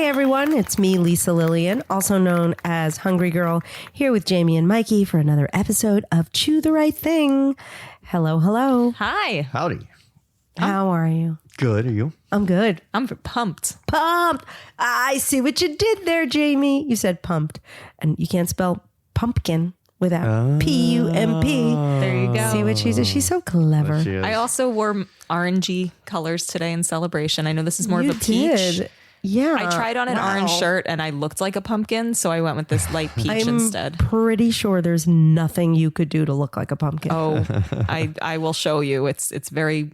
everyone. It's me, Lisa Lillian, also known as Hungry Girl, here with Jamie and Mikey for another episode of Chew the Right Thing. Hello, hello. Hi. Howdy. How are you? Good. Are you? I'm good. I'm pumped. Pumped. I see what you did there, Jamie. You said pumped. And you can't spell pumpkin without P-U-M-P. There you go. See what she did? She's so clever. She is. I also wore orangey colors today in celebration. I know this is more You of a peach. did. Yeah. I tried on an orange shirt and I looked like a pumpkin, so I went with this light peach I'm instead. pretty sure there's nothing you could do to look like a pumpkin. Oh, I will show you. It's very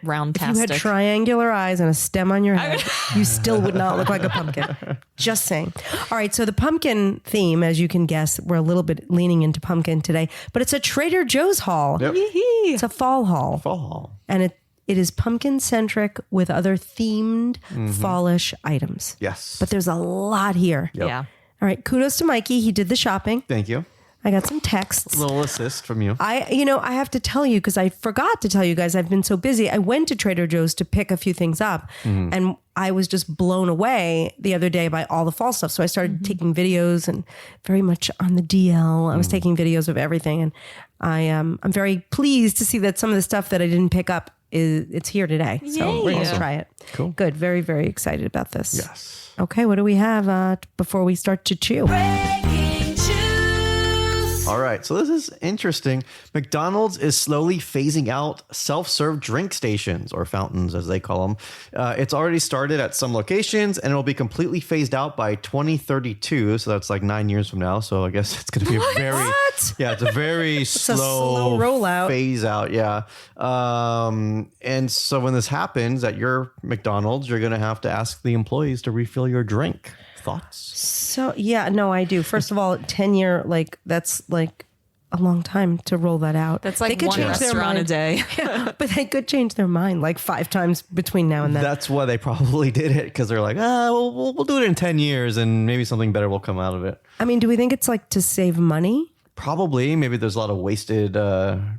round-tastic. If you had triangular eyes and a stem on your head, you still would not look like a pumpkin. Just saying. All right, so the pumpkin theme, as you can guess, we're a little bit leaning into pumpkin today, but it's a Trader Joe's haul. Yep. It's a fall haul. Fall. And it is pumpkin-centric with other themed fallish items. Yes. But there's a lot here. Yep. Yeah. All right, kudos to Mikey. He did the shopping. Thank you. I got some texts. A little assist from you. I have to tell you, because I forgot to tell you guys, I've been so busy. I went to Trader Joe's to pick a few things up, and I was just blown away the other day by all the fall stuff. So I started taking videos, and very much on the DL. I was taking videos of everything, and I'm very pleased to see that some of the stuff that I didn't pick up it's here today. So we're going to try it. Cool. Good. Very, very excited about this. Yes. Okay. What do we have before we start to chew? All right. So this is interesting. McDonald's is slowly phasing out self-serve drink stations, or fountains as they call them. It's already started at some locations and it will be completely phased out by 2032. So that's like 9 years from now. So I guess it's going to be a very, it's a very slow rollout. phase out. Yeah. And so when this happens at your McDonald's, you're going to have to ask the employees to refill your drink. Thoughts? So, yeah, no, I do. First of all, 10-year, that's like a long time to roll that out. That's They like could one change their restaurant a mind. day. But they could change their mind like 5 times between now and then. That's why they probably did it, because they're like, we'll do it in 10 years and maybe something better will come out of it. I mean, do we think it's like to save money? Probably. Maybe there's a lot of wasted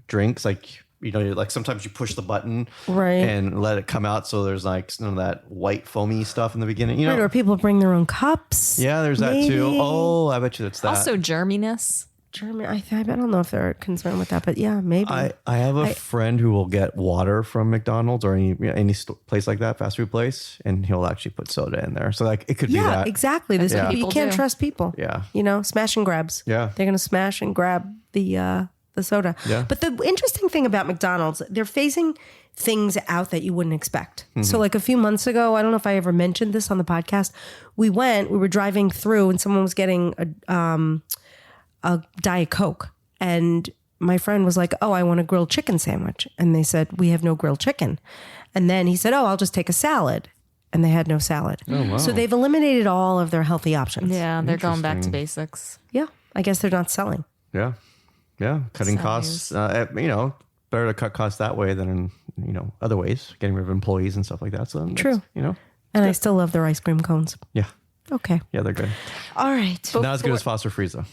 drinks. Like, like sometimes you push the button and let it come out. So there's like some of that white foamy stuff in the beginning. Right, or people bring their own cups. Yeah, there's that too. Oh, I bet you that's that. Also, germiness. German, I don't know if they're concerned with that, but yeah, maybe. I have a friend who will get water from McDonald's or any place like that, fast food place, and he'll actually put soda in there. So like it could be that. Exactly. This what you people can't do. trust people. Yeah. Smash and grabs. Yeah. They're gonna smash and grab the soda. Yeah. But the interesting thing about McDonald's, they're phasing things out that you wouldn't expect. So like a few months ago, I don't know if I ever mentioned this on the podcast, we were driving through and someone was getting a Diet Coke. And my friend was like, oh, I want a grilled chicken sandwich. And they said, we have no grilled chicken. And then he said, oh, I'll just take a salad. And they had no salad. Oh, wow. So they've eliminated all of their healthy options. Yeah, they're going back to basics. Yeah. I guess they're not selling. Yeah. Yeah. Cutting Sad costs, better to cut costs that way than in, other ways, getting rid of employees and stuff like that. So True. that's, And I still love their ice cream cones. yeah. Okay. Yeah, they're good. All right. Not as good as Foster Freeze, though.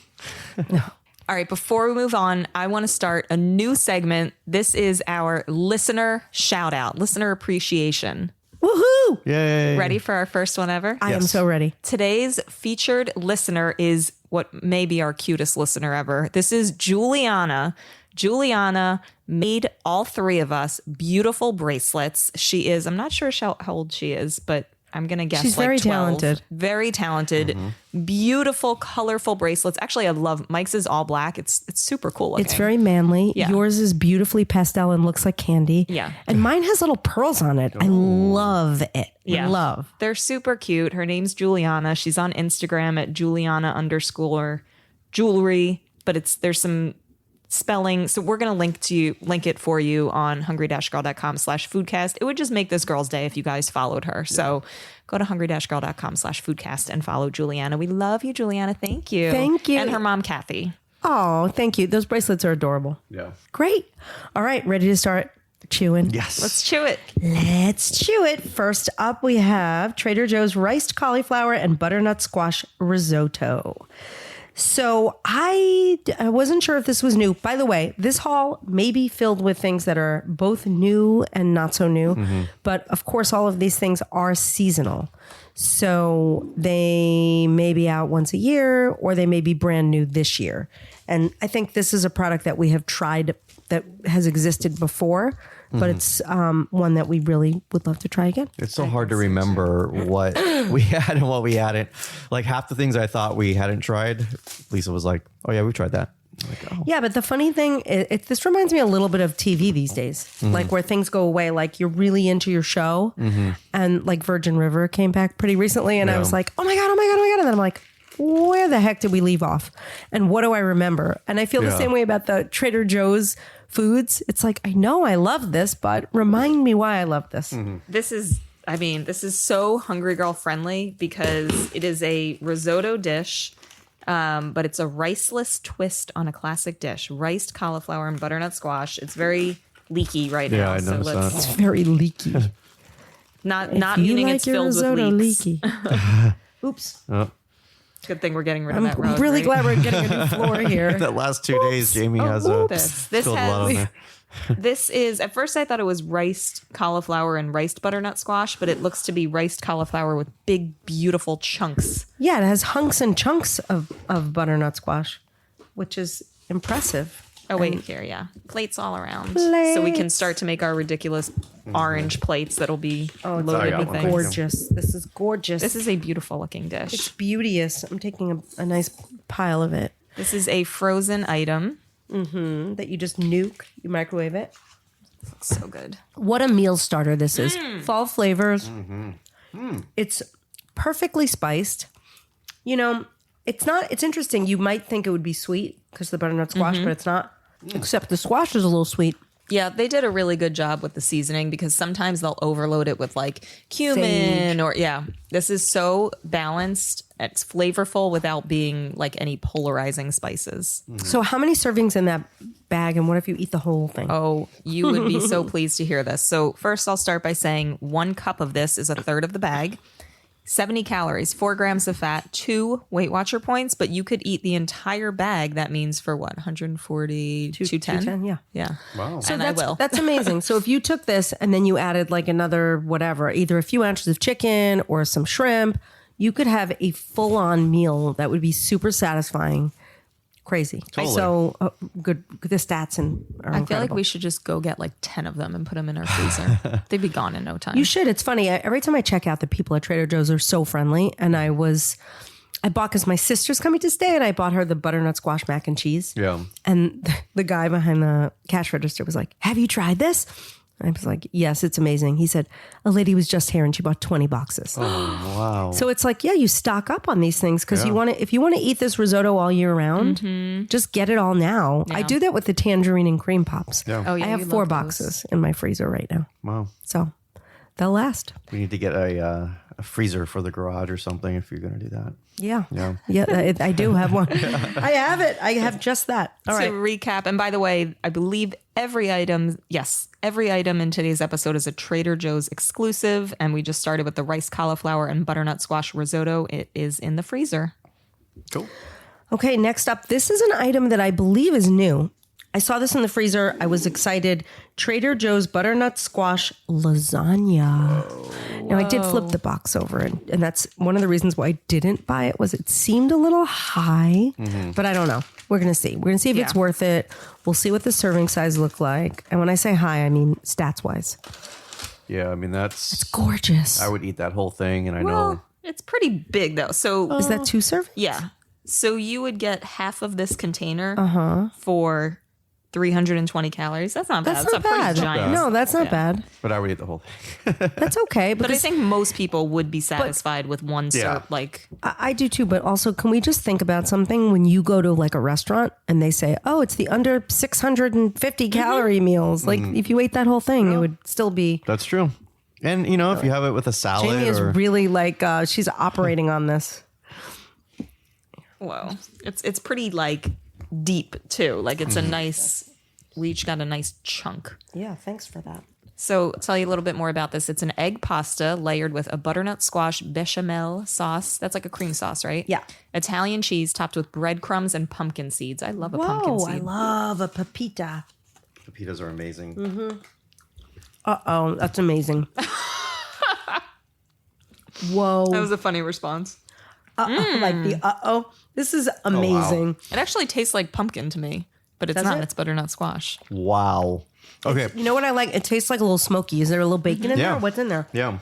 All right, before we move on, I want to start a new segment. This is our listener shout out, listener appreciation. Woohoo! Yay. Ready for our first one ever? I am so ready. Today's featured listener is what may be our cutest listener ever. This is Juliana. Juliana made all 3 of us beautiful bracelets. She is, I'm not sure how old she is, but I'm going to guess She's like very 12. talented. Very talented. Beautiful, colorful bracelets. Actually, I love Mike's is all black. It's super cool looking. It's very manly. Yeah. Yours is beautifully pastel and looks like candy. Yeah. And mine has little pearls on it. I love it. Yeah. Love. They're super cute. Her name's Juliana. She's on Instagram at Juliana_jewelry, but there's some spelling. So we're going to link it for you on hungry-girl.com/foodcast. It would just make this girl's day if you guys followed her. So go to hungry-girl.com/foodcast and follow Juliana. We love you, Juliana. Thank you. Thank you. And her mom, Kathy. Oh, thank you. Those bracelets are adorable. Yeah. Great. All right. Ready to start chewing? Yes. Let's chew it. Let's chew it. First up, we have Trader Joe's riced cauliflower and butternut squash risotto. So I wasn't sure if this was new. By the way, this haul may be filled with things that are both new and not so new. But of course, all of these things are seasonal. So they may be out once a year or they may be brand new this year. And I think this is a product that we have tried that has existed before, but it's one that we really would love to try again. It's so hard to remember what we had and what we hadn't. Like half the things I thought we hadn't tried, Lisa was like, "Oh yeah, we tried that." I'm like, oh. Yeah, but the funny thing, this reminds me a little bit of TV these days, like where things go away, like you're really into your show, and like Virgin River came back pretty recently, and I was like, oh my God, and then I'm like, where the heck did we leave off? And what do I remember? And I feel the same way about the Trader Joe's foods. It's like, I know I love this, but remind me why I love this. This is so Hungry Girl friendly because it is a risotto dish, but it's a riceless twist on a classic dish. Riced cauliflower and butternut squash. It's very leaky right now. Yeah, I noticed that. It's very leaky. Not If you meaning like it's your filled with risotto leaks. leaky. Oops. Good thing we're getting rid of that rug. Really right? glad we're getting a new floor here. The last 2 days, Jamie has This spilled a lot on has there. this is at first I thought it was riced cauliflower and riced butternut squash, but it looks to be riced cauliflower with big, beautiful chunks. Yeah, it has hunks and chunks of butternut squash, which is impressive. Oh wait, here, yeah, plates all around, so we can Plates. start to make our ridiculous orange plates that'll be I loaded got with one. things. Gorgeous. This is gorgeous. This is a beautiful looking dish. It's beauteous. I'm taking a nice pile of it This is a frozen item. that you just nuke. You microwave it. So good. What a meal starter this is. Fall flavors. It's perfectly spiced. You know, it's interesting. You might think it would be sweet because of the butternut squash, but it's not. Except the squash is a little sweet. Yeah, they did a really good job with the seasoning because sometimes they'll overload it with like cumin this is so balanced. It's flavorful without being like any polarizing spices. So how many servings in that bag, and what if you eat the whole thing? Oh, you would be so pleased to hear this. So first I'll start by saying 1 cup of this is a third of the bag. 70 calories, 4 grams of fat, 2 Weight Watcher points, but you could eat the entire bag. That means for what, 140, 210? 210, yeah. Yeah. Wow. So and I that's, will. That's amazing. So if you took this and then you added like another whatever, either a few ounces of chicken or some shrimp, you could have a full-on meal that would be super satisfying. Crazy. Totally. So good. The stats are I feel like incredible. we should just go get like 10 of them and put them in our freezer. They'd be gone in no time. You should. It's funny. Every time I check out, the people at Trader Joe's are so friendly. And I bought, because my sister's coming to stay, and I bought her the butternut squash mac and cheese. Yeah. And the guy behind the cash register was like, have you tried this? And I was like, yes, it's amazing. He said, a lady was just here and she bought 20 boxes. Oh, wow. So it's like, yeah, you stock up on these things because if you want to eat this risotto all year round, just get it all now. I do that with the tangerine and cream pops. Yeah. Oh, yeah, I have you 4 love those. boxes in my freezer right now. Wow. So they'll last. We need to get a freezer for the garage or something if you're going to do that. Yeah. Yeah. Yeah, I do have one. I have it. I have just that. All to right. recap, and by the way, I believe every item in today's episode is a Trader Joe's exclusive, and we just started with the rice cauliflower and butternut squash risotto. It is in the freezer. Cool. Okay, next up, this is an item that I believe is new. I saw this in the freezer. I was excited. Trader Joe's butternut squash lasagna. Now, I did flip the box over, and that's one of the reasons why I didn't buy it was it seemed a little high, but I don't know. We're going to see. We're going to see if it's worth it. We'll see what the serving size look like. And when I say high, I mean stats-wise. Yeah, I mean, that's Gorgeous. I would eat that whole thing, and I know. Well, it's pretty big though. So Is that 2 servings? yeah, so you would get half of this container for 320 calories. That's not bad. That's That's not a pretty bad. giant. No, that's not bad. But I would eat the whole thing. That's okay. But I Because think most people would be satisfied with one Yeah. serve. Like, I do too, but also can we just think about something when you go to like a restaurant and they say, oh, it's the under 650 calorie meals. Like if you ate that whole thing, it would still be. That's true. And, you know, if you have it with a salad Jamie is or... really like, she's operating on this. whoa, it's pretty like deep too. Like it's a nice. We each got a nice chunk. Yeah, thanks for that. So tell you a little bit more about this. It's an egg pasta layered with a butternut squash bechamel sauce. That's like a cream sauce, right? Yeah. Italian cheese topped with breadcrumbs and pumpkin seeds. I love a pumpkin Whoa, seed. I love a pepita. Pepitas are amazing. Uh-oh, that's amazing. Whoa. That was a funny response. Like the uh-oh. This is amazing. It actually tastes like pumpkin to me, but it's Does not. it? It's butternut squash. Wow. Okay. You know what I like? It tastes like a little smoky. Is there a little bacon in Yeah. there? What's in there? Yeah.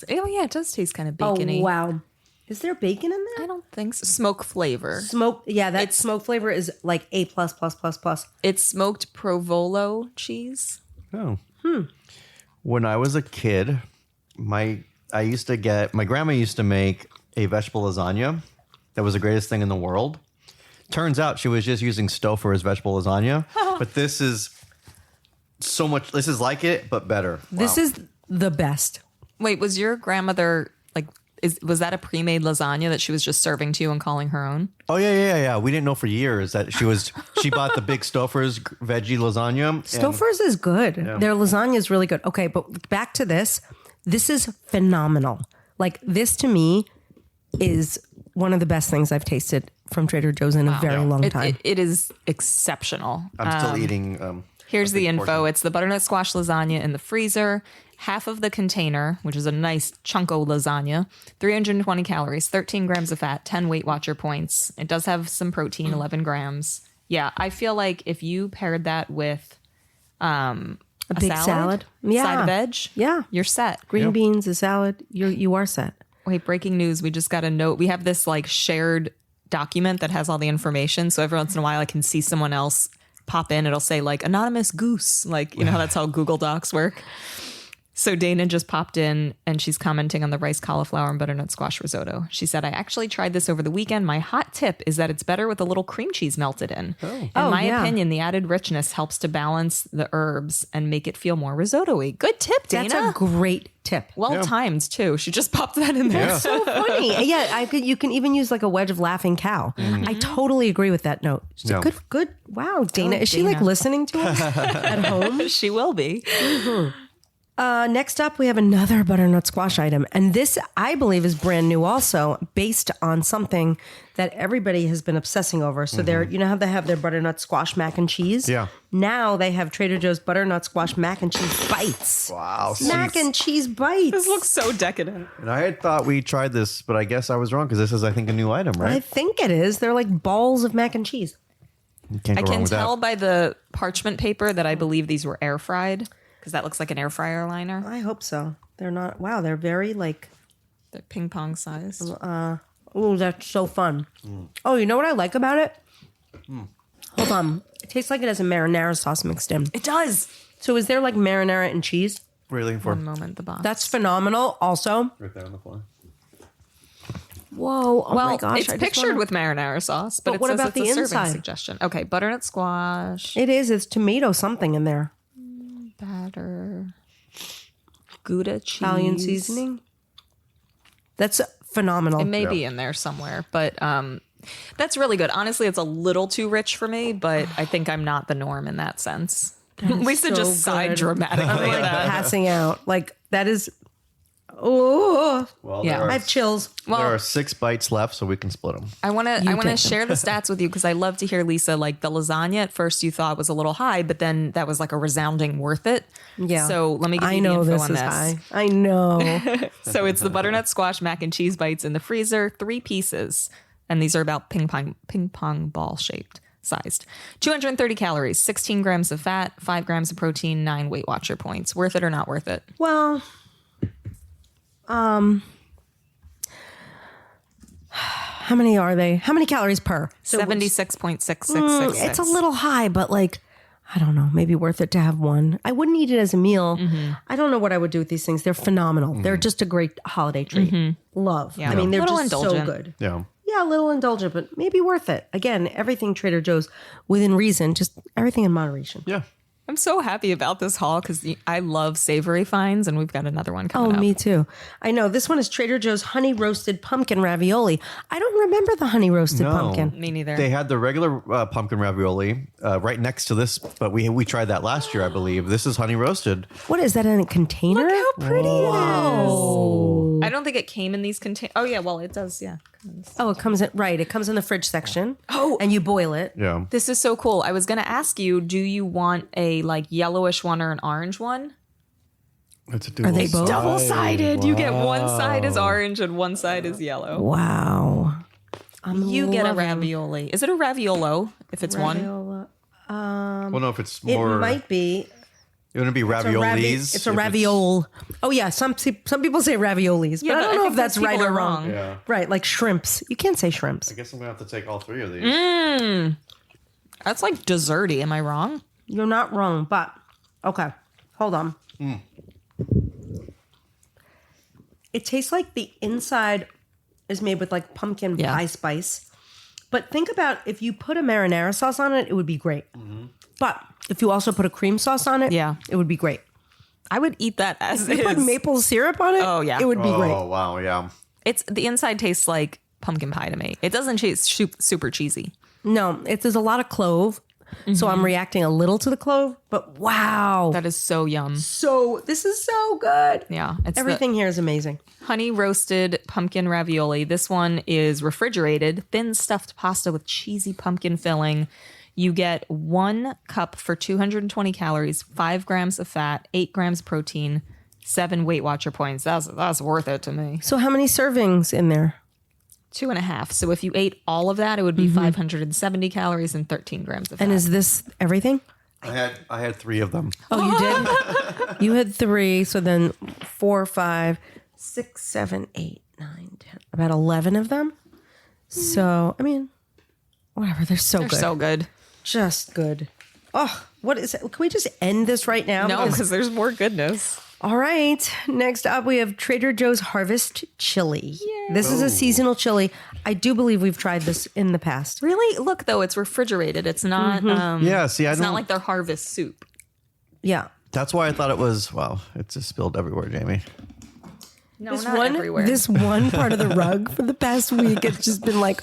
Oh yeah, it does taste kind of Oh, bacony. wow. Is there bacon in there? I don't think so. Smoke flavor. Smoke. Yeah, that smoke flavor is like A++++. It's smoked provolone cheese. Oh. When I was a kid, my grandma used to make a vegetable lasagna that was the greatest thing in the world. Turns out she was just using Stouffer's vegetable lasagna, but this is so much. This is like it, but better. This Wow. is the best. Wait, was your grandmother like? Was that a pre-made lasagna that she was just serving to you and calling her own? Oh yeah. We didn't know for years that she bought the big Stouffer's veggie lasagna. and- Stouffer's is good. Their lasagna is really good. Okay, but back to this. This is phenomenal. Like this to me is one of the best things I've tasted from Trader Joe's in a very long time. It is exceptional. I'm still eating. Here's a big the info. portion. It's the butternut squash lasagna in the freezer. Half of the container, which is a nice chunko lasagna, 320 calories, 13 grams of fat, 10 Weight Watcher points. It does have some protein, 11 grams. Yeah, I feel like if you paired that with a big salad. Yeah. side of veg, Yeah. you're set. Green beans, a salad, you are set. Wait, breaking news. We just got a note. We have this like shared document that has all the information. So every once in a while I can see someone else pop in. It'll say like anonymous goose. Like, you know how that's how Google Docs work. So Dana just popped in and she's commenting on the rice, cauliflower, and butternut squash risotto. She said, I actually tried this over the weekend. My hot tip is that it's better with a little cream cheese melted in. In my yeah. opinion, the added richness helps to balance the herbs and make it feel more risotto-y. Good tip, Dana. That's a great tip. Well timed too. She just popped that in there. So funny. Yeah, you can even use like a wedge of laughing cow. I totally agree with that note. She's Yeah. Good. Wow, Dana. Is she like Dana. listening to us at home? She will be. Next up, we have another butternut squash item. And this, I believe, is brand new also, based on something that everybody has been obsessing over. So they're, you know how they have their butternut squash mac and cheese? Yeah. Now they have Trader Joe's butternut squash mac and cheese bites. Wow. Mac and cheese bites. This looks so decadent. And I had thought we tried this, but I guess I was wrong because this is, I think, a new item, I right? think it is. They're like balls of mac and cheese. You can't I go wrong can with tell that. by the parchment paper that I believe these were air fried because that looks like an air fryer liner. I hope so. They're not. Wow, they're very like. They're ping pong size. Oh, that's so fun. Oh, you know what I like about it? Hold on. It tastes like it has a marinara sauce mixed in. It does. So is there like marinara and cheese? What are you looking for? One moment, the box. That's phenomenal. Also, Right there on the floor. whoa. Oh well, my gosh. it's I just pictured wanna- with marinara sauce, but, But it what says about it's the a serving inside? suggestion. Okay, butternut squash, It is. It's tomato something in there. batter, Gouda cheese, Italian seasoning. That's phenomenal. It may be in there somewhere, but that's really good. Honestly, it's a little too rich for me, but I think I'm not the norm in that sense. Lisa so just sighed good. dramatically I'm at like that. passing out. Like that is. Oh, Well, Yeah. there, I have chills. there are 6 bites left, so we can split them. I want to take them. share the stats with you because I love to hear, Lisa, like the lasagna at first you thought was a little high, but then that was like a resounding worth it. Yeah. So let me give I you know the info this on is this. high. I know. So it's the butternut squash mac and cheese bites in the freezer, 3 pieces. And these are about ping pong ball shaped sized. 230 calories, 16 grams of fat, 5 grams of protein, 9 Weight Watcher points. Worth it or not worth it? Well, how many are they? How many calories per? So 76.6666. it's a little high, but like, I don't know, maybe worth it to have one. I wouldn't eat it as a meal. I don't know what I would do with these things. They're phenomenal. They're just a great holiday treat. Love. Yeah. I mean, they're Little just so indulgent. good. Yeah. Yeah, a little indulgent, but maybe worth it. Again, everything Trader Joe's within reason, just everything in moderation. Yeah. I'm so happy about this haul because I love savory finds, and we've got another one coming up. me too. I know. This one is Trader Joe's honey roasted pumpkin ravioli. I don't remember the honey roasted pumpkin. Me neither. They had the regular pumpkin ravioli right next to this, but we tried that last year, I believe. This is honey roasted. What is that in a container? Look how pretty it Whoa. is. I don't think it came in these containers. Oh, yeah. Well, it does. Yeah. Oh, it comes in, right. It comes in the fridge section. Oh. And you boil it. Yeah. This is so cool. I was going to ask you, do you want a like yellowish one or an orange one? It's a Are they both? Double-sided. You get one side is orange and one side is yellow. Wow. You get a ravioli. Is it a raviolo if it's one? Well, no, if it's It more. might be. It wouldn't be raviolis. It's a raviole. Oh yeah, some people say raviolis, but I don't know if that's right or wrong. Yeah. Right, like shrimps. You can't say shrimps. I guess I'm going to have to take all three of these. That's like desserty. Am I wrong? You're not wrong, but okay. Hold on. It tastes like the inside is made with like pumpkin Yeah. pie spice. But think about if you put a marinara sauce on it, it would be great. But if you also put a cream sauce on it, Yeah. it would be great. I would eat that as If you put is. maple syrup on it, Oh, yeah. it would be great. Oh, wow. Yeah. It's the inside tastes like pumpkin pie to me. It doesn't taste super cheesy. No, there's a lot of clove. So I'm reacting a little to the clove, but wow. That is so yum. So this is so good. Yeah, it's Everything here is amazing. the honey roasted pumpkin ravioli. This one is refrigerated, thin stuffed pasta with cheesy pumpkin filling. You get 1 cup for 220 calories, 5 grams of fat, 8 grams protein, 7 Weight Watcher points. That's worth it to me. So how many servings in there? 2.5. So if you ate all of that, it would be 570 calories and 13 grams of fat. And is this everything? I had 3 of them. Oh, you did? You had 3. So then 4, 5, 6, 7, 8, 9, 10. About 11 of them. So, I mean, whatever. They're so They're good. so good. Just good. Oh, what is it? Can we just end this right now? No, because there's more goodness. All right. Next up, we have Trader Joe's Harvest Chili. This is a seasonal chili. I do believe we've tried this in the past. Really? Look, though, it's refrigerated. It's not. Yeah, see, It's not like their harvest soup. Yeah. that's why I thought it was, wow, it's just spilled everywhere, Jamie. No, not everywhere. This one part of the rug for the past week, it's just been like,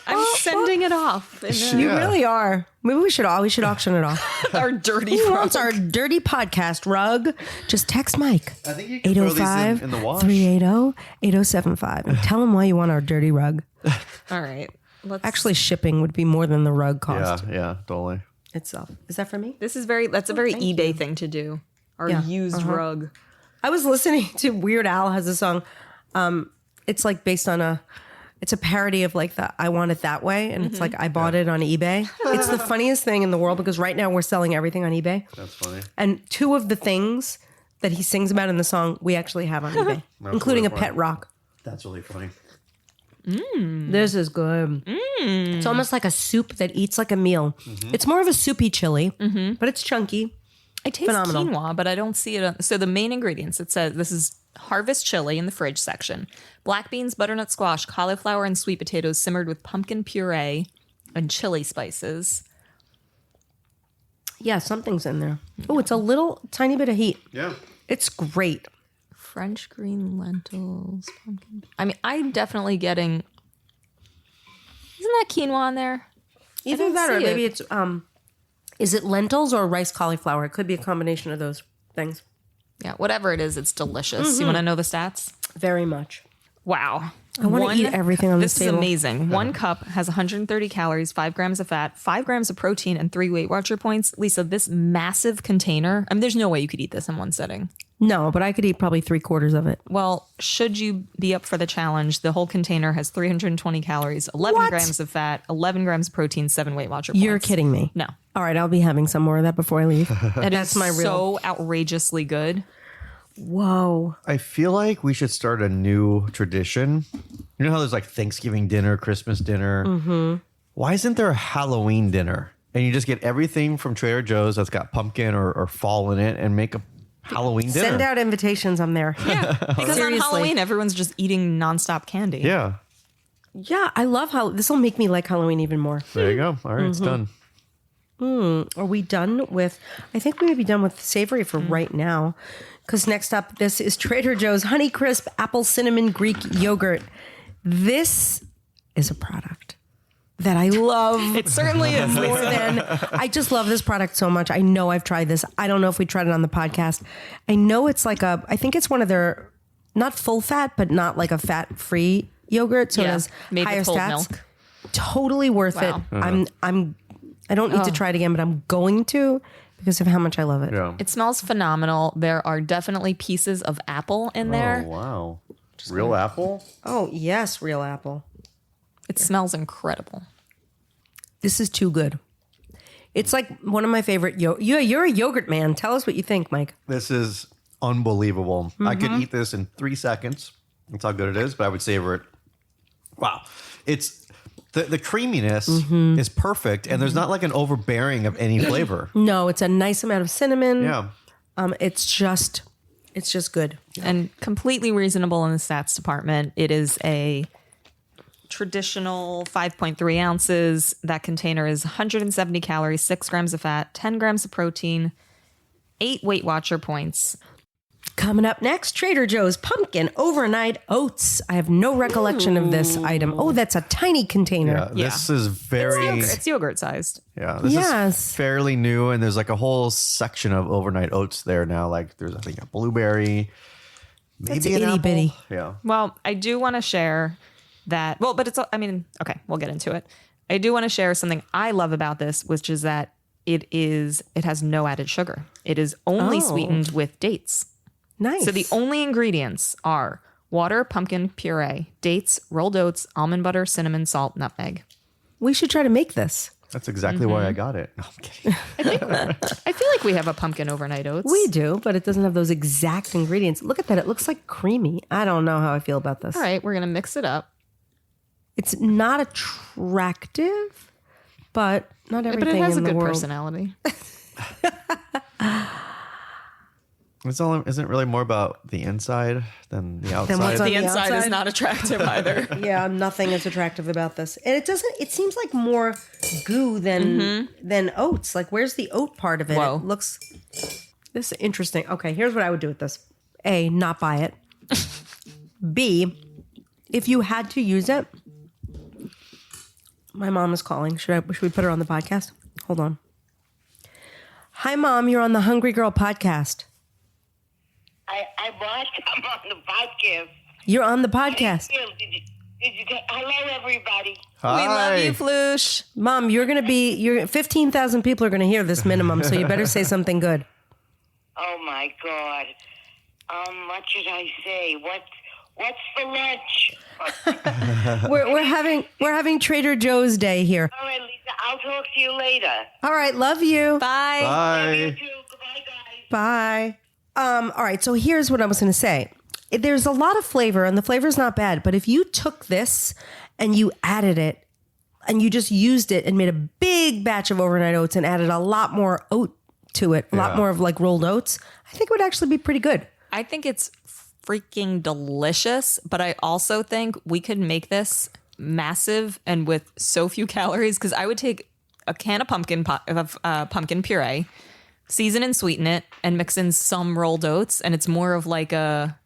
I'm sending it off. you Yeah. really are. Maybe we should auction it off. Our dirty Who rug. wants our dirty podcast rug? Just text Mike. I think you can throw these in the wash. 380-8075 and tell him why you want our dirty rug. All right. Let's Actually, shipping would be more than the rug cost Yeah, totally. itself. Is that for me? That's a very eBay thing to do. Our Yeah. used rug. I was listening to Weird Al has a song. It's like based on it's a parody of like the I Want It That Way. And it's like, I bought it on eBay. It's the funniest thing in the world because right now we're selling everything on eBay. That's funny. And 2 of the things that he sings about in the song, we actually have on eBay, including a really pet rock. That's really funny. This is good. It's almost like a soup that eats like a meal. It's more of a soupy chili, but it's chunky. I taste Phenomenal. quinoa, but I don't see it. So the main ingredients, it says this is harvest chili in the fridge section. Black beans, butternut squash, cauliflower, and sweet potatoes simmered with pumpkin puree and chili spices. Yeah, something's in there. Oh, it's a little tiny bit of heat. Yeah. It's great. French green lentils, pumpkin. I mean, I'm definitely getting. Isn't that quinoa in there? Either don't that or see maybe it. it's is it lentils or rice cauliflower? It could be a combination of those things. Yeah, whatever it is, it's delicious. You want to know the stats? Very much. Wow. I wanna eat everything on this This is table. amazing. 1 cup has 130 calories, 5 grams of fat, 5 grams of protein, and 3 Weight Watcher points. Lisa, this massive container, I mean, there's no way you could eat this in one sitting. No, but I could eat probably 3/4 of it. Well, should you be up for the challenge, the whole container has 320 calories, 11 What? grams of fat, 11 grams of protein, 7 Weight Watcher points. You're kidding me. No. All right, I'll be having some more of that before I leave. That's my real- so outrageously good. Whoa. I feel like we should start a new tradition. You know how there's like Thanksgiving dinner, Christmas dinner? Mm-hmm. Why isn't there a Halloween dinner? And you just get everything from Trader Joe's that's got pumpkin or fall in it and make a Halloween dinner. Send out invitations. I'm there. Yeah. Because Seriously. on Halloween, everyone's just eating nonstop candy. Yeah. Yeah, I love how this will make me like Halloween even more. There you go. All right, it's done. Are we done with? I think we may be done with savory for right now. Because next up, this is Trader Joe's Honey Crisp Apple Cinnamon Greek Yogurt. This is a product that I love. It certainly is. More than I just love this product so much. I know I've tried this. I don't know if we tried it on the podcast. I know it's like I think it's one of their, not full fat, but not like a fat free yogurt. So it has made higher with whole stats. milk. Totally worth it. I don't need to try it again, but I'm going to because of how much I love it. Yeah. It smells phenomenal. There are definitely pieces of apple in there. Oh, wow. Real apple? Oh, yes, real apple. It smells incredible. This is too good. It's like one of my favorite you're a yogurt man. Tell us what you think, Mike. This is unbelievable. I could eat this in 3 seconds. That's how good it is, but I would savor it. Wow. It's the creaminess is perfect, and there's not like an overbearing of any flavor. No, it's a nice amount of cinnamon. Yeah. It's just good. And completely reasonable in the stats department. It is a traditional 5.3 ounces. That container is 170 calories, 6 grams of fat, 10 grams of protein, 8 Weight Watcher points. Coming up next, Trader Joe's Pumpkin Overnight Oats. I have no recollection of this item. Oh, that's a tiny container. Yeah. This is very... It's yogurt sized. Yeah, this is fairly new, and there's like a whole section of overnight oats there now. Like there's, I think, a blueberry, maybe It's an itty apple. bitty. Yeah. Well, I do want to share that. Well, but it's, I mean, okay, we'll get into it. I do want to share something I love about this, which is that it has no added sugar. It is only sweetened with dates. Nice. So the only ingredients are water, pumpkin puree, dates, rolled oats, almond butter, cinnamon, salt, nutmeg. We should try to make this. That's exactly why I got it. No, I'm kidding. I feel like we have a pumpkin overnight oats. We do, but it doesn't have those exact ingredients. Look at that. It looks like creamy. I don't know how I feel about this. All right, we're going to mix it up. It's not attractive, but not everything But it has a in the good world. personality. Isn't it really more about the inside than the outside? what's on The the inside is outside? not attractive either. Yeah, nothing is attractive about this. And it seems like more goo than oats. Like, where's the oat part of it? Whoa. It looks, this is interesting. Okay, here's what I would do with this. A, not buy it. B, if you had to use it, my mom is calling. Should we put her on the podcast? Hold on. Hi, Mom. You're on the Hungry Girl podcast. I watched. I'm on the podcast. You're on the podcast. Hello, everybody. Hi. We love you, Floosh. Mom, you're 15,000 people are going to hear this minimum, so you better say something good. Oh my God. What should I say? What's for lunch? We're having Trader Joe's Day here. All right, Lisa. I'll talk to you later. All right, love you. Bye. You Bye. too. Goodbye, guys. Bye. All right, so here's what I was going to say. There's a lot of flavor, and the flavor's not bad, but if you took this and you added it, and you just used it and made a big batch of overnight oats and added a lot more oat to it, a lot more of like rolled oats, I think it would actually be pretty good. I think it's freaking delicious, but I also think we could make this massive and with so few calories, because I would take a can of pumpkin puree, season and sweeten it, and mix in some rolled oats, and it's more of like a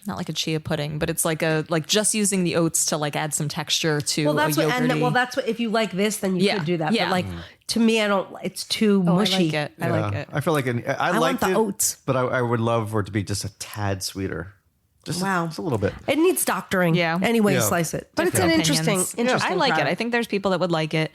not like a chia pudding, but it's like just using the oats to like add some texture to Well, that's a what, yogurty. that's what. If you like this, then you Yeah, could do that. yeah. But like to me, I don't. It's too mushy. I like it. I like it. I feel like I want liked the it, oats. but I would love for it to be just a tad sweeter. Just a little bit. It needs doctoring. Yeah. Any way you Yeah. slice it, but Different it's an opinions. interesting. I like it. product. I think there's people that would like it.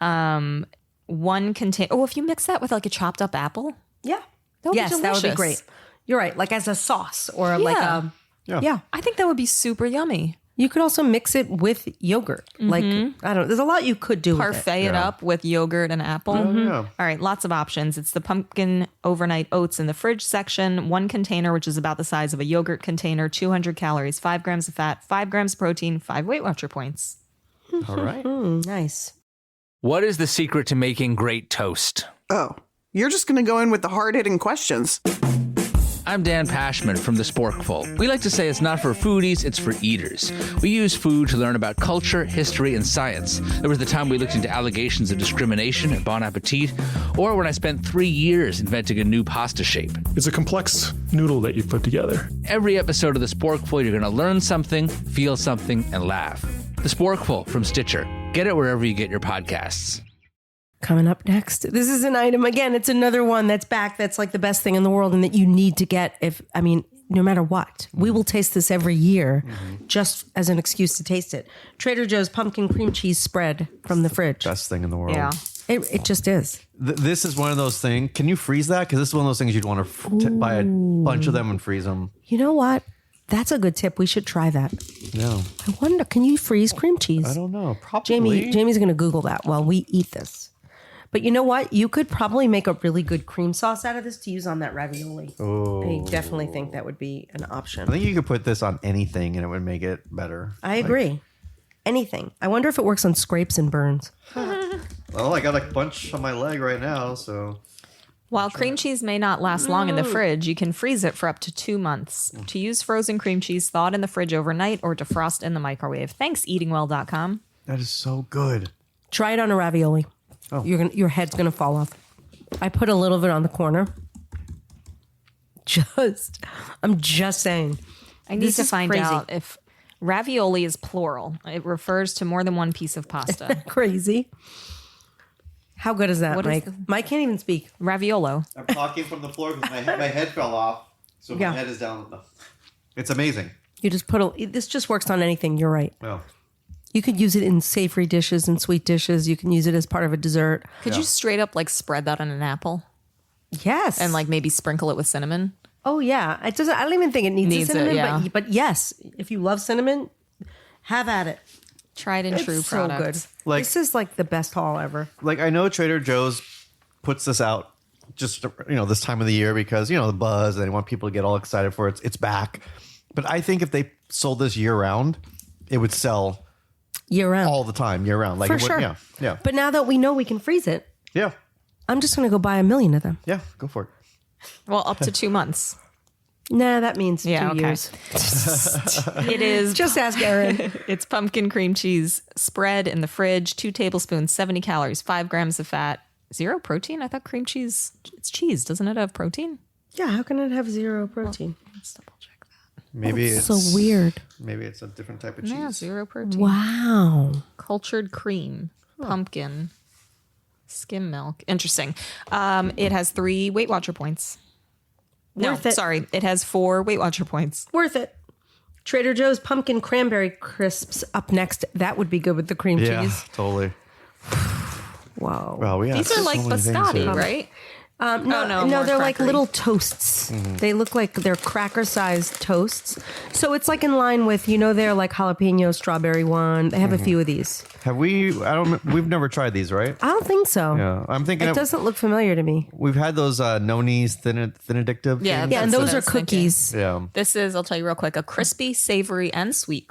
One contain. Oh, if you mix that with like a chopped up apple. Yeah. That would be Yes, that would be delicious. great. You're right. Like as a sauce or like a. Yeah. Yeah. I think that would be super yummy. You could also mix it with yogurt. Like, I don't know. There's a lot you could do with it. Parfait it up with yogurt and apple. Yeah. All right, lots of options. It's the pumpkin overnight oats in the fridge section. One container, which is about the size of a yogurt container, 200 calories, 5 grams of fat, 5 grams of protein, 5 Weight Watcher points. All right. Nice. What is the secret to making great toast? Oh, you're just going to go in with the hard-hitting questions. I'm Dan Pashman from The Sporkful. We like to say it's not for foodies, it's for eaters. We use food to learn about culture, history, and science. There was the time we looked into allegations of discrimination at Bon Appetit, or when I spent 3 years inventing a new pasta shape. It's a complex noodle that you've put together. Every episode of The Sporkful, you're going to learn something, feel something, and laugh. The Sporkful from Stitcher. Get it wherever you get your podcasts. Coming up next, this is an item. Again, it's another one that's back. That's like the best thing in the world and that you need to get no matter what. We will taste this every year just as an excuse to taste it. Trader Joe's pumpkin cream cheese spread from the fridge. Best thing in the world. Yeah. It just is. This is one of those things. Can you freeze that? Because this is one of those things you'd want to buy a bunch of them and freeze them. You know what? That's a good tip. We should try that. Yeah. I wonder, can you freeze cream cheese? I don't know. Probably. Jamie's going to Google that while we eat this. But you know what? You could probably make a really good cream sauce out of this to use on that ravioli. Oh. I definitely think that would be an option. I think you could put this on anything and it would make it better. I agree. Anything. I wonder if it works on scrapes and burns. Well, I got a bunch on my leg right now, so. While cream cheese may not last long in the fridge, you can freeze it for up to 2 months. To use frozen cream cheese, thaw it in the fridge overnight or defrost in the microwave. Thanks, eatingwell.com. That is so good. Try it on a ravioli. Oh. Your head's going to fall off. I put a little bit on the corner. I'm just saying. I need This to is find crazy. out if ravioli is plural. It refers to more than one piece of pasta. Crazy. How good is that, What is Mike? the- Mike can't even speak. Raviolo. I'm talking from the floor because my head fell off, so Yeah. my head is down. It's amazing. You just this just works on anything. You're right. Well, You could use it in savory dishes and sweet dishes. You can use it as part of a dessert. Could you straight up like spread that on an apple Yes. and like maybe sprinkle it with cinnamon? oh yeah. It doesn't. I don't even think it needs, Needs a it, cinnamon. yeah. But yes, if you love cinnamon, have at it. Tried and true It's so product. good. Like- This is like the best haul ever. like I know Trader Joe's puts this out just this time of the year because the buzz and they want people to get all excited for it. It's back. But I think if they sold this year round, it would sell Year round. all the time, year round. Like For it would, sure. Yeah. But now that we know we can freeze it, Yeah. I'm just going to go buy 1 million of them. Yeah. Go for it. Well, up to 2 months. Nah, that means Yeah, 2 okay. years. It is Just ask Erin. It's pumpkin cream cheese spread in the fridge, 2 tablespoons, 70 calories, 5 grams of fat, 0 protein. I thought cream cheese, it's cheese. Doesn't it have protein? Yeah, how can it have 0 protein? Let's double check that. Maybe it's So weird. Maybe it's a different type of cheese. Yeah, 0 protein. Wow. Cultured cream, pumpkin, skim milk. Interesting. It has 3 Weight Watcher points. No, Worth it. sorry. It has 4 Weight Watcher points. Worth it. Trader Joe's pumpkin cranberry crisps up next. That would be good with the cream Yeah, cheese. totally. Wow. Wow, we These are like biscotti, right? No, no, no, more they're like crackery. little toasts. Mm-hmm. They look like they're cracker-sized toasts. So it's like in line with, they're like jalapeno strawberry one. They have Mm-hmm. a few of these. Have we? We've never tried these, right? I don't think so. Yeah, I'm thinking It doesn't look familiar to me. we've had those Noni's thin addictive. Yeah, things. Yeah, and That's what those I are was thinking. cookies. Yeah. This is, I'll tell you real quick, a crispy, savory, and sweet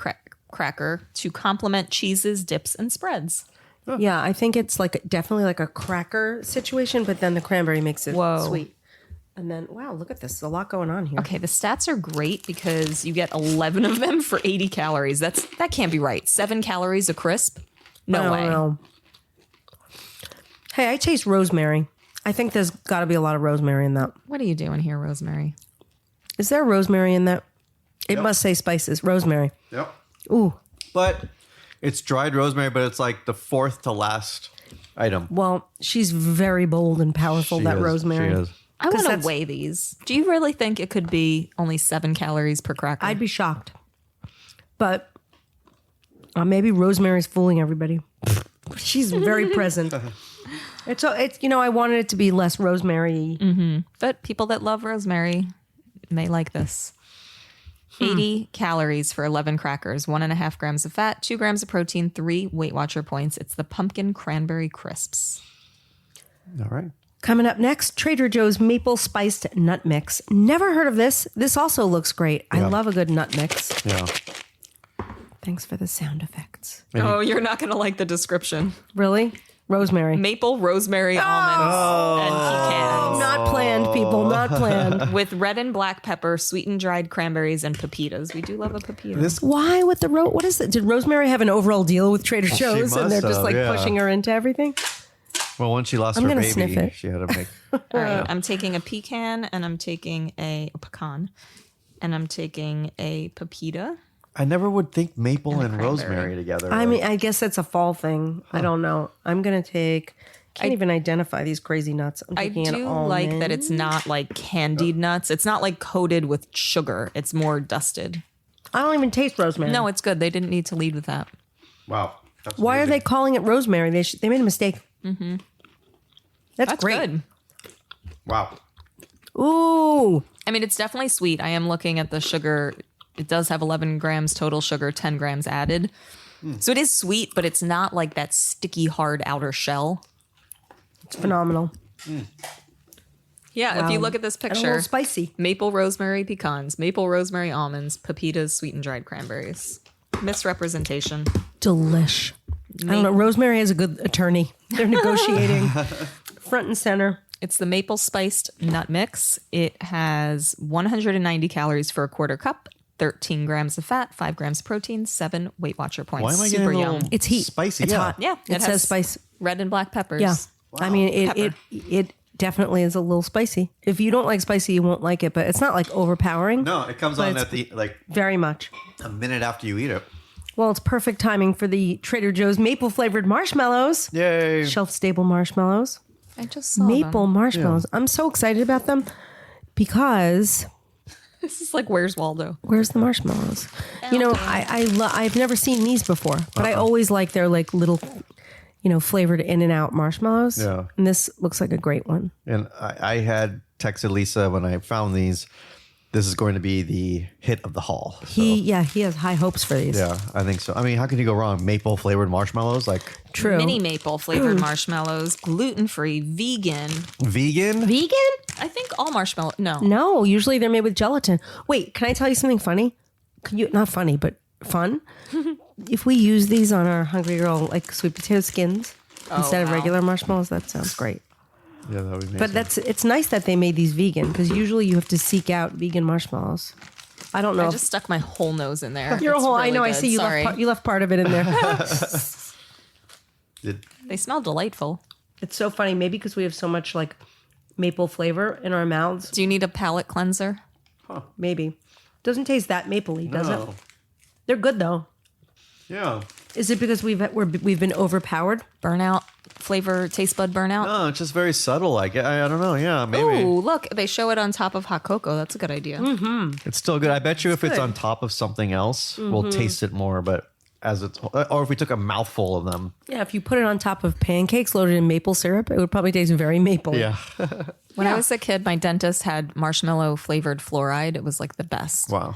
cracker to complement cheeses, dips, and spreads. Yeah, I think it's like definitely like a cracker situation, but then the cranberry makes it Whoa. sweet. And then, wow, look at this. There's a lot going on here. Okay, the stats are great because you get 11 of them for 80 calories. That can't be right. 7 calories a crisp? No I don't way. know. Hey, I taste rosemary. I think there's got to be a lot of rosemary in that. What are you doing here, Rosemary? Is there rosemary in that? It must say spices. Rosemary. Yep. Ooh. But it's dried rosemary, but it's like the 4th to last item. Well, she's very bold and powerful, that rosemary. She is. I want to that's- weigh these. Do you really think it could be only 7 calories per cracker? I'd be shocked. But maybe Rosemary's fooling everybody. She's very present. It's I wanted it to be less rosemary. But people that love rosemary may like this. 80 calories for 11 crackers, 1.5 grams of fat, 2 grams of protein, 3 Weight Watcher points. It's the pumpkin cranberry crisps. All right. Coming up next, Trader Joe's maple spiced nut mix. Never heard of this. This also looks great. I Yeah. love a good nut mix. Yeah. Thanks for the sound effects. Oh, you're not going to like the description. Really? Rosemary. Maple, rosemary, almonds, and pecans. Not planned, people. Not planned. With red and black pepper, sweetened dried cranberries, and pepitas. We do love a pepita. Why with the what is it? Did Rosemary have an overall deal with Trader Joe's and they're must just have, like yeah. pushing her into everything? Well, once she lost I'm her gonna baby, sniff it. she had to make. All right, I'm taking a pecan, and I'm taking a pecan, and I'm taking a pepita. I never would think maple and cranberry. rosemary together. I mean, I guess that's a fall thing. I don't know. I'm going to take, can't even identify these crazy nuts. I'm I taking an do like that almond. it's not like candied nuts. It's not like coated with sugar. It's more dusted. I don't even taste rosemary. No, it's good. They didn't need to lead with that. wow. That's Why are amazing. they calling it rosemary? They made a mistake. Mm-hmm. That's great. good. Wow. Ooh. I mean, it's definitely sweet. I am looking at the sugar. It does have 11 grams total sugar, 10 grams added. So it is sweet, but it's not like that sticky, hard outer shell. It's phenomenal. Yeah, if you Wow. look at this And a picture, little spicy. maple rosemary pecans, maple rosemary almonds, pepitas, sweetened dried cranberries. Misrepresentation. Delish. I don't know. Rosemary is a good attorney. They're negotiating front and center. It's the maple spiced nut mix. It has 190 calories for a quarter cup, 13 grams of fat, 5 grams of protein, 7 Weight Watcher points. Why am I Super getting a yum. little It's heat. spicy? It's Yeah. hot. Yeah, It says has spice. red and black peppers. Yeah. I mean, Pepper. it definitely is a little spicy. If you don't like spicy, you won't like it, but it's not like overpowering. No, it comes But on it's at the like very much. a minute after you eat it. Well, it's perfect timing for the Trader Joe's maple flavored marshmallows. Yay! Shelf stable marshmallows. I just saw Maple them. marshmallows. I'm so excited about them because This is like Where's Waldo? where's the marshmallows? You know, I've never seen these before, but I always like their like little, flavored in and out marshmallows. Yeah. And this looks like a great one. And I had texted Lisa when I found these. This is going to be the hit of the haul. So, He has high hopes for these. yeah, I think so. I mean, how can you go wrong? Maple flavored marshmallows, like True. Mini maple flavored marshmallows, gluten free, vegan. vegan. Vegan? I think all marshmallow. No. No, usually they're made with gelatin. Wait, can I tell you something funny? Not funny, but fun? If we use these on our Hungry Girl like sweet potato skins instead of wow. regular marshmallows, that sounds great. Yeah, that would be But amazing. it's nice that they made these vegan because usually you have to seek out vegan marshmallows. I don't know. I if- just stuck my whole nose in there. your It's whole. I really know. I good. see you Sorry. left part of it in there. They smell delightful. It's so funny. Maybe because we have so much like maple flavor in our mouths. Do you need a palate cleanser? Maybe doesn't taste that mapley, does it? No. They're good though. Yeah. Is it because we've been overpowered? Burnout flavor, taste bud burnout. No, it's just very subtle. I don't know. Yeah, maybe Ooh, look, they show it on top of hot cocoa. That's a good idea. it's still good. I bet you if it's good. on top of something else, we'll taste it more. But as it's, or if we took a mouthful of them, Yeah. If you put it on top of pancakes loaded in maple syrup, it would probably taste very maple. yeah. When I was a kid, my dentist had marshmallow flavored fluoride. It was like the best. Wow.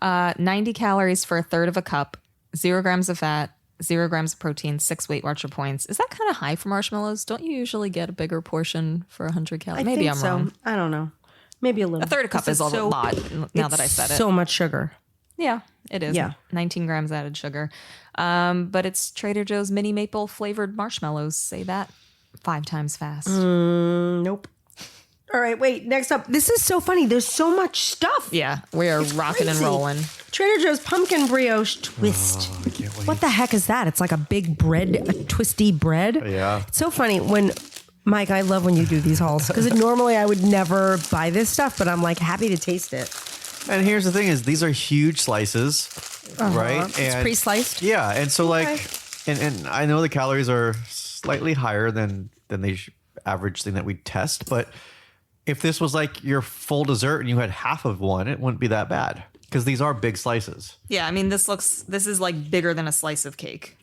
90 calories for a third of a cup, 0 grams of fat, 0 grams of protein, 6 Weight Watcher points. Is that kind of high for marshmallows? Don't you usually get a bigger portion for 100 calories? I Maybe think I'm so. wrong. I don't know. Maybe a little. A third a cup This is a so- lot now that I it's said it. So much sugar. Yeah, it is. Yeah. 19 grams added sugar. But it's Trader Joe's mini maple flavored marshmallows. Say that 5 times fast. Nope. All right, wait. Next up, this is so funny. There's so much stuff. Yeah, we are rocking and crazy. rolling. Trader Joe's pumpkin brioche twist. What the heck is that? It's like a big bread, a twisty bread. Yeah. It's so funny when Mike. I love when you do these hauls because normally I would never buy this stuff, but I'm like happy to taste it. And here's the thing: is these are huge slices, right? It's And pre-sliced. yeah, and so like, and I know the calories are slightly higher than the average thing that we test, but if this was like your full dessert and you had half of one, it wouldn't be that bad because these are big slices. Yeah, I mean, this is like bigger than a slice of cake.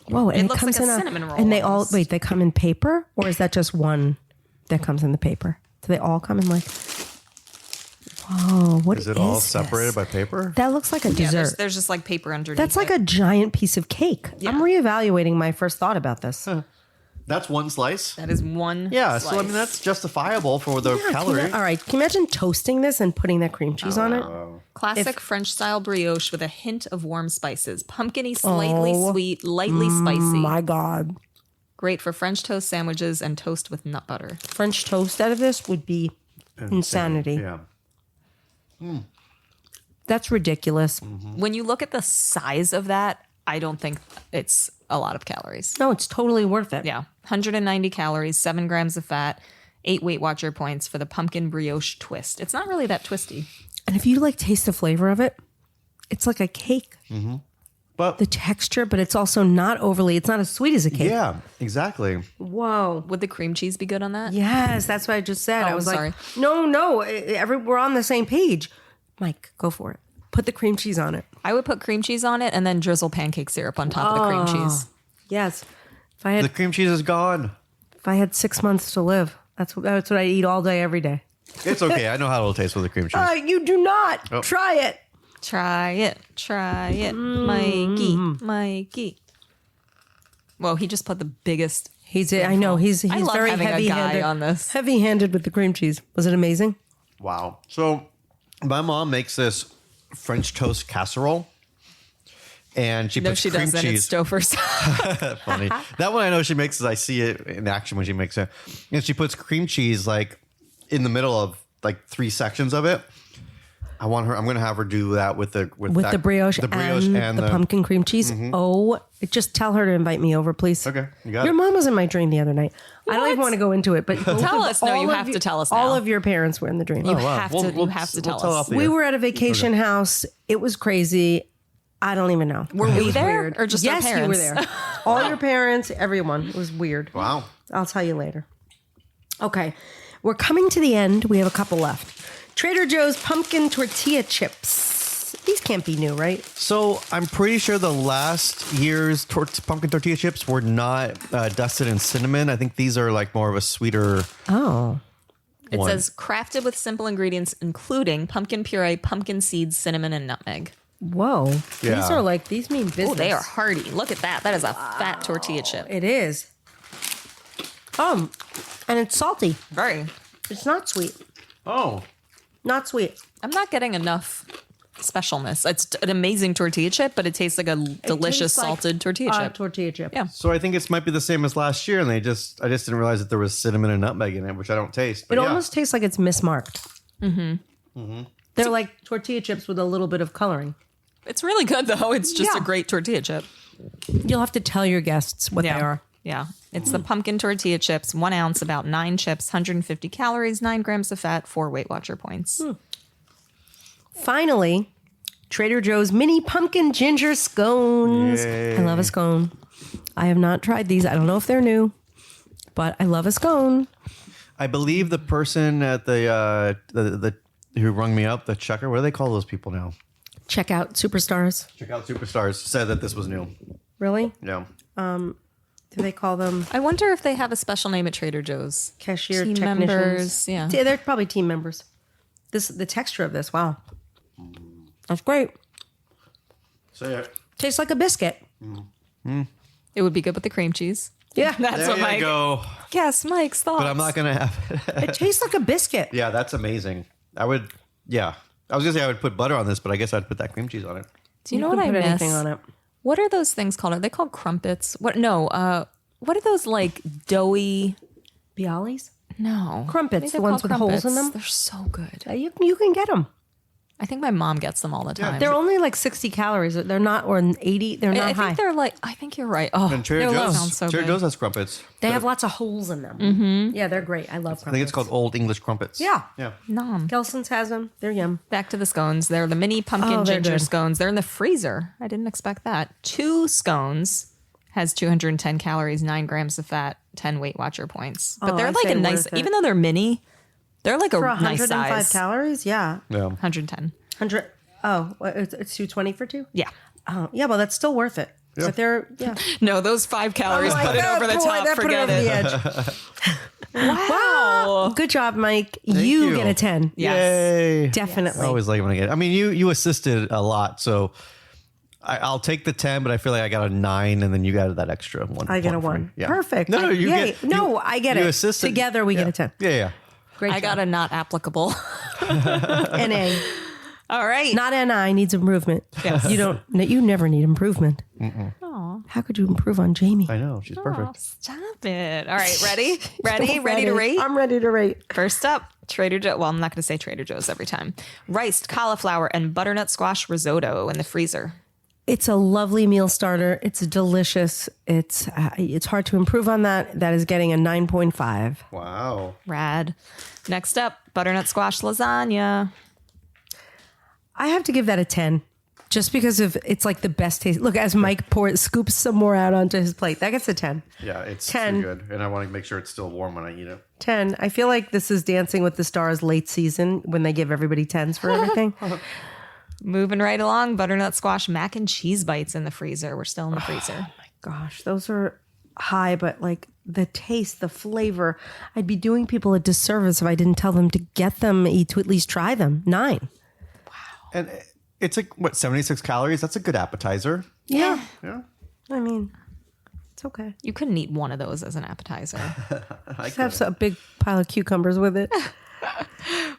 Whoa, and it, looks comes like a in cinnamon roll And they all almost. they come in paper, or is that just one that comes in the paper? Do they all come in like? Whoa, what Is it all this? separated by paper? That looks like a Yeah, dessert. there's just like paper underneath. That's like it. a giant piece of cake. I'm reevaluating my first thought about this. That's one slice. That is one. Yeah, slice. so I mean that's justifiable for the Yeah, can calorie. you- all right, can you imagine toasting this and putting that cream cheese on it? Classic French style brioche with a hint of warm spices, pumpkiny, slightly Oh, sweet, lightly spicy. My God. Great for French toast sandwiches and toast with nut butter. French toast out of this would be insanity. Yeah. That's ridiculous. When you look at the size of that, I don't think it's a lot of calories. No, it's totally worth it. Yeah. 190 calories, 7 grams of fat, 8 Weight Watcher points for the pumpkin brioche twist. It's not really that twisty. And if you like taste the flavor of it, it's like a cake. But The texture, but it's also not overly, it's not as sweet as a cake. yeah, exactly. Whoa. Would the cream cheese be good on that? Yes, that's what I just said. I I'm was sorry. like, no, we're on the same page. Mike, go for it. Put the cream cheese on it. I would put cream cheese on it and then drizzle pancake syrup on top of the cream cheese. Yes. If I The had cream cheese is gone. 6 months to live, that's what I eat all day, every day. It's okay. I know how it'll taste with the cream cheese. You do not. Oh. Try it. Try it, Mikey. Well, he just put the biggest. I know he's I love very having a guy heavy-handed on this. Heavy-handed with the cream cheese. Was it amazing? Wow. So my mom makes this French toast casserole. And she No, puts she cream doesn't. It's cheese. Stouffer's. Funny. That one I know she makes is I see it in action when she makes it. And she puts cream cheese like in the middle of like 3 sections of it. I'm going to have her do that with the brioche and the pumpkin cream cheese. Oh, just tell her to invite me over, please. Okay, you got Your it. mom was in my dream the other night. I don't even want to go into it, but Tell us. No, you have to tell us now. All of your parents were in the dream. You have to. You have to tell us. off the We air. were at a vacation house. It was crazy. I don't even know. Were we there Weird. or just yes, our you were parents? there. All your parents, everyone. It was weird. Wow. I'll tell you later. Okay. We're coming to the end. We have a couple left. Trader Joe's pumpkin tortilla chips. These can't be new, right? So I'm pretty sure the last year's pumpkin tortilla chips were not dusted in cinnamon. I think these are like more of a sweeter. Oh. It one. says crafted with simple ingredients, including pumpkin puree, pumpkin seeds, cinnamon, and nutmeg. Whoa. These Yeah. are like, these mean business. Oh, they are hearty. Look at that. That is a fat tortilla chip. It is. And it's salty. Very. It's not sweet. Oh. Not sweet. I'm not getting enough specialness. It's an amazing tortilla chip, but it tastes like a delicious tastes like salted tortilla chip. Tortilla chip. Yeah. So I think it might be the same as last year, and I just didn't realize that there was cinnamon and nutmeg in it, which I don't taste. But It yeah. almost tastes like it's mismarked. Mm-hmm. They're like tortilla chips with a little bit of coloring. It's really good, though. It's just Yeah. a great tortilla chip. You'll have to tell your guests what they are. Yeah. It's the pumpkin tortilla chips, 1 ounce, about 9 chips, 150 calories, 9 grams of fat, 4 Weight Watcher points. Finally, Trader Joe's mini pumpkin ginger scones. Yay. I love a scone. I have not tried these. I don't know if they're new, but I love a scone. I believe the person at the who rung me up, the checker, what do they call those people now? Check out Superstars. Check out Superstars, said that this was new. Really? Yeah. Do they call them I wonder if they have a special name at Trader Joe's. cashier Team technicians? members, yeah. They're probably team members. The texture of this, wow. That's great. Say it. Tastes like a biscuit. It would be good with the cream cheese. Yeah. That's There what you Mike. go. Yes, Mike's thoughts. But I'm not gonna have it. It tastes like a biscuit. Yeah, that's amazing. I would. Yeah, I was gonna say I would put butter on this, but I guess I'd put that cream cheese on it. Do you know can what I put miss? anything on it. What are those things called? Are they called crumpets? What? No. What are those like doughy? Bialys? No. Crumpets, Maybe the they're ones called with holes in crumpets. them? They're so good. You can get them. I think my mom gets them all the time. They're only like 60 calories. They're not, or 80. They're not I high. think they're like. I think you're right. Oh, And Trader they're low. Joe's, Sounds so Trader good. Joe's has crumpets. They have lots of holes in them. Yeah, they're great. I love crumpets. I think it's called Old English crumpets. Yeah. Yeah. Nom. Gelson's has them. They're yum. Back to the scones. They're the mini pumpkin Oh, they're ginger good. scones. They're in the freezer. I didn't expect that. 2 scones has 210 calories, 9 grams of fat, 10 Weight Watcher points. But Oh, they're I'd like say a nice, worth it. even though they're mini, they're like For a nice 105 size. calories? Yeah. Yeah. 110. 100. Oh, it's 220 for 2? Yeah. Oh, yeah, well, that's still worth it. Yeah. But they're, yeah. No, those 5 calories put it over the top. Forget it. Wow. Good job, Mike. You you. get a 10. Yes. Yay. Definitely. I always like when I get it. I mean, you assisted a lot, so I'll take the 10, but I feel like I got a 9, and then you got that extra 1. I get a point for 1. me. Yeah. Perfect. No, you Yay. get. No, you- I get you it. assisted. Together we get a 10. Yeah. Great I got a not applicable. NA. All right. Not NI needs improvement. Yes. You never need improvement. How could you improve on Jamie? I know. She's Oh, perfect. stop it. All right, ready? Ready to rate? I'm ready to rate. First up, Trader Joe. Well, I'm not going to say Trader Joe's every time. Riced cauliflower and butternut squash risotto in the freezer. It's a lovely meal starter. It's delicious. It's hard to improve on that. That is getting a 9.5. Wow. Rad. Next up, butternut squash lasagna. I have to give that a 10. Just because of it's like the best taste. Look, as Mike scoops some more out onto his plate, that gets a 10. Yeah, it's 10. too good. And I want to make sure it's still warm when I eat it. 10. I feel like this is Dancing with the Stars late season when they give everybody 10s for everything. Moving right along, butternut squash mac and cheese bites in the freezer. We're still in the freezer. Gosh, those are high, but like the taste, the flavor, I'd be doing people a disservice if I didn't tell them to get them, to at least try them. 9. And it's like, what, 76 calories? That's a good appetizer. Yeah. Yeah. I mean, it's okay. You couldn't eat one of those as an appetizer. Just have a big pile of cucumbers with it.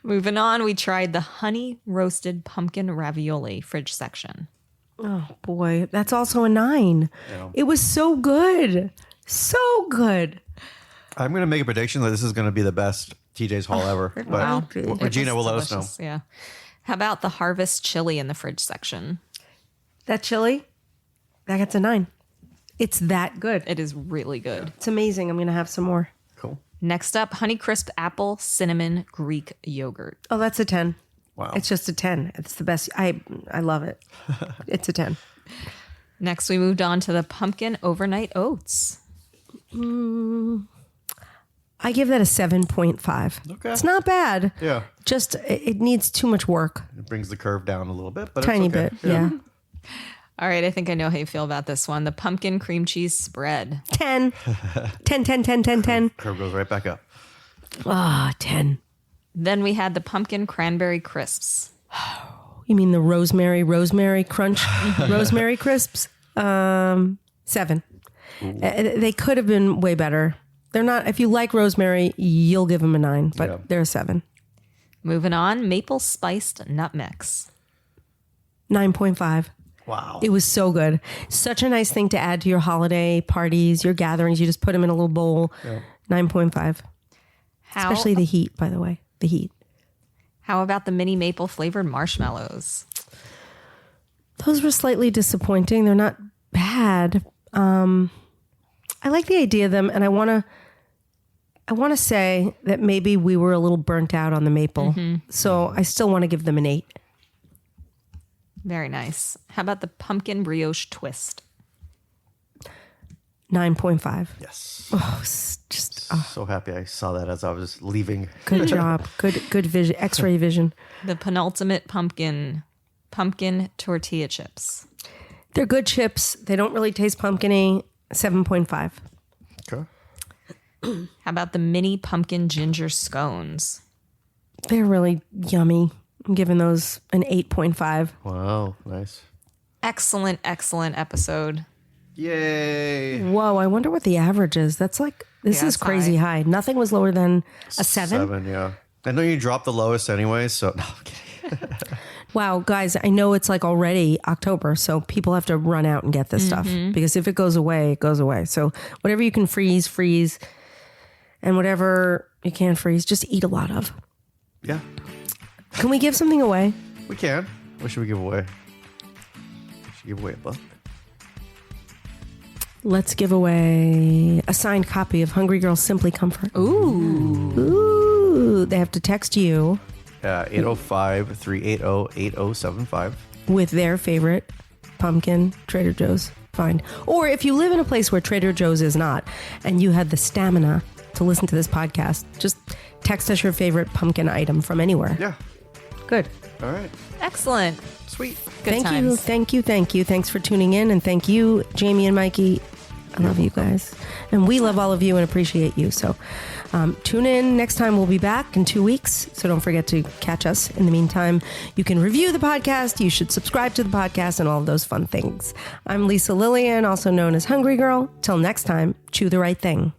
Moving on, we tried the honey roasted pumpkin ravioli fridge section. Oh boy, that's also a 9. Yeah. It was so good. So good. I'm going to make a prediction that this is going to be the best TJ's haul ever. Wow. But It Regina will was let us know. delicious, yeah. How about the harvest chili in the fridge section? That chili, that gets a 9. It's that good. It is really good. It's amazing. I'm going to have some more. Cool. Next up, Honeycrisp apple cinnamon Greek yogurt. Oh, that's a 10. Wow. It's just a 10. It's the best. I love it. It's a 10. Next, we moved on to the pumpkin overnight oats. I give that a 7.5. Okay. It's not bad. Yeah. Just it needs too much work. It brings the curve down a little bit, but Tiny it's okay. bit. Yeah. All right, I think I know how you feel about this one. The pumpkin cream cheese spread. 10. 10, 10, 10, 10, 10. Curve goes right back up. Ah, 10. Then we had the pumpkin cranberry crisps. You mean the rosemary crunch? Rosemary crisps? 7. They could have been way better. They're not, if you like rosemary, you'll give them a 9, but Yeah. they're a 7. Moving on, maple spiced nut mix. 9.5. Wow. It was so good. Such a nice thing to add to your holiday parties, your gatherings. You just put them in a little bowl. 9.5. Especially the heat, by the way. The heat. How about the mini maple flavored marshmallows? Those were slightly disappointing. They're not bad. I like the idea of them, and I want to say that maybe we were a little burnt out on the maple. So I still want to give them an 8. Very nice. How about the pumpkin brioche twist? 9.5. Yes. Oh, it's just So happy I saw that as I was leaving. good job. Good vision. X-ray vision. The penultimate pumpkin tortilla chips. They're good chips. They don't really taste pumpkin-y. 7.5. Okay. How about the mini pumpkin ginger scones? They're really yummy. I'm giving those an 8.5. Wow. Nice. Excellent episode. Yay. Whoa, I wonder what the average is. That's like, this Yeah, is it's crazy high. Nothing was lower than a 7. 7, yeah. I know you dropped the lowest anyway, so no, I'm kidding. Wow, guys, I know it's like already October, so people have to run out and get this stuff because if it goes away, it goes away. So whatever you can freeze, and whatever you can't freeze, just eat a lot of. Yeah, Can we give something away? we can. What should we give away? We should give away a book. Let's give away a signed copy of Hungry Girls Simply Comfort. Ooh. They have to text you 805-380-8075. with their favorite pumpkin Trader Joe's find. Or if you live in a place where Trader Joe's is not, and you had the stamina to listen to this podcast, just text us your favorite pumpkin item from anywhere. Yeah. Good. All right. Excellent. Sweet. Good Thank you. Thank you. Thanks for tuning in. And thank you, Jamie and Mikey. I love you guys. And we love all of you and appreciate you. So tune in next time. We'll be back in 2 weeks. So don't forget to catch us. In the meantime, you can review the podcast. You should subscribe to the podcast and all of those fun things. I'm Lisa Lillian, also known as Hungry Girl. Till next time, chew the right thing.